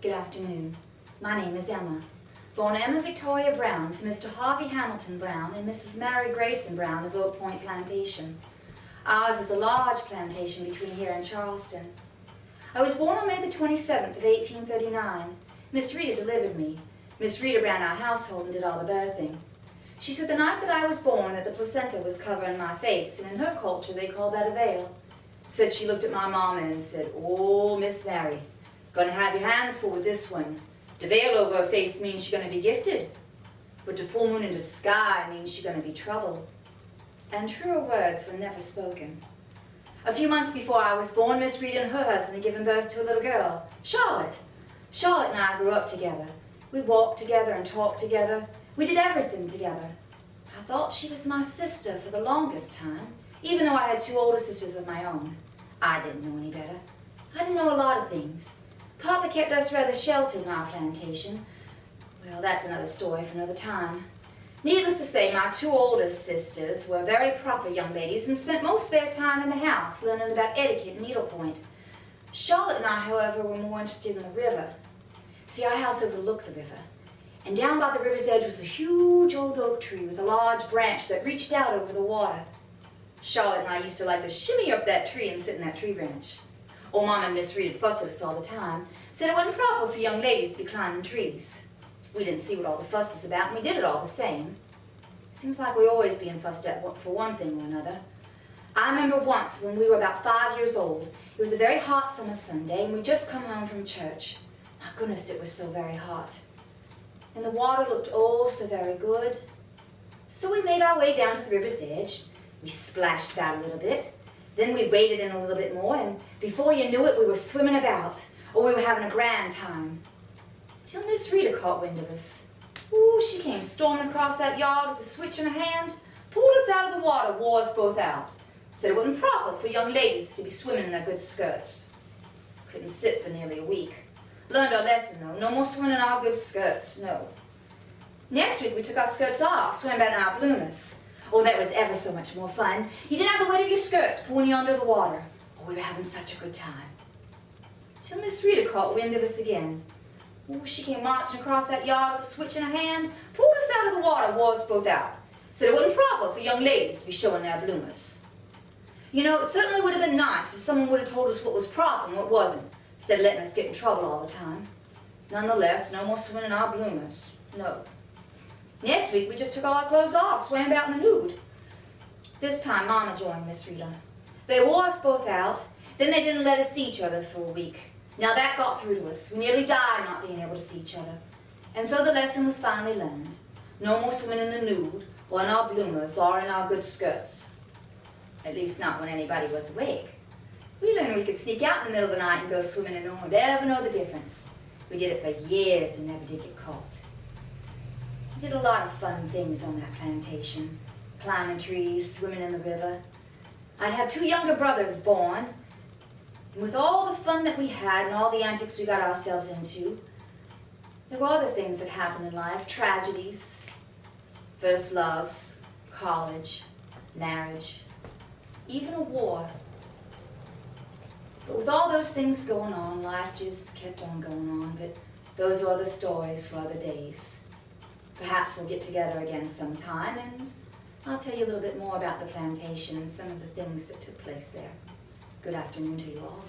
Good afternoon. My name is Emma. Born Emma Victoria Brown to Mr. Harvey Hamilton Brown and Mrs. Mary Grayson Brown of Oak Point Plantation. Ours is a large plantation between here and Charleston. I was born on May the 27th of 1839. Miss Rita delivered me. Miss Rita ran our household and did all the birthing. She said the night that I was born that the placenta was covering my face, and in her culture they called that a veil. Said she looked at my mama and said, "Oh, Miss Mary, gonna have your hands full with this one. The veil over her face means she's gonna be gifted, but the full moon in the sky means she's gonna be troubled." And truer words were never spoken. A few months before I was born, Miss Rita and her husband had given birth to a little girl, Charlotte. Charlotte and I grew up together. We walked together and talked together. We did everything together. I thought she was my sister for the longest time, even though I had two older sisters of my own. I didn't know any better. I didn't know a lot of things. Papa kept us rather sheltered in our plantation. Well, that's another story for another time. Needless to say, my two older sisters were very proper young ladies and spent most of their time in the house learning about etiquette and needlepoint. Charlotte and I, however, were more interested in the river. See, our house overlooked the river, and down by the river's edge was a huge old oak tree with a large branch that reached out over the water. Charlotte and I used to like to shimmy up that tree and sit in that tree branch. Old Mama and Miss Rita fussed at us all the time, said it wasn't proper for young ladies to be climbing trees. We didn't see what all the fuss was about, and we did it all the same. Seems like we're always being fussed at for one thing or another. I remember once when we were about 5 years old. It was a very hot summer Sunday, and we'd just come home from church. My goodness, it was so very hot. And the water looked oh so very good. So we made our way down to the river's edge. We splashed about a little bit. Then we waded in a little bit more, and before you knew it, we were swimming about, or we were having a grand time. Till Miss Rita caught wind of us. Ooh, she came storming across that yard with a switch in her hand, pulled us out of the water, wore us both out. Said it wasn't proper for young ladies to be swimming in their good skirts. Couldn't sit for nearly a week. Learned our lesson, though. No more swimming in our good skirts, no. Next week, we took our skirts off, swam out in our bloomers. Oh, that was ever so much more fun. You didn't have the weight of your skirts pulling you under the water. Oh, we were having such a good time. Till Miss Rita caught wind of us again. Oh, she came marching across that yard with a switch in her hand, pulled us out of the water, wore us both out. Said it wasn't proper for young ladies to be showing their bloomers. You know, it certainly would have been nice if someone would have told us what was proper and what wasn't, instead of letting us get in trouble all the time. Nonetheless, no more swimming in our bloomers. No. Next week, we just took all our clothes off, swam out in the nude. This time, Mama joined Miss Rita. They wore us both out, then they didn't let us see each other for a week. Now that got through to us. We nearly died not being able to see each other. And so the lesson was finally learned. No more swimming in the nude, or in our bloomers, or in our good skirts. At least not when anybody was awake. We learned we could sneak out in the middle of the night and go swimming and no one would ever know the difference. We did it for years and never did get caught. We did a lot of fun things on that plantation. Climbing trees, swimming in the river. I'd have two younger brothers born. And with all the fun that we had and all the antics we got ourselves into, there were other things that happened in life, tragedies, first loves, college, marriage, even a war. But with all those things going on, life just kept on going on, but those were other stories for other days. Perhaps we'll get together again sometime, and I'll tell you a little bit more about the plantation and some of the things that took place there. Good afternoon to you all.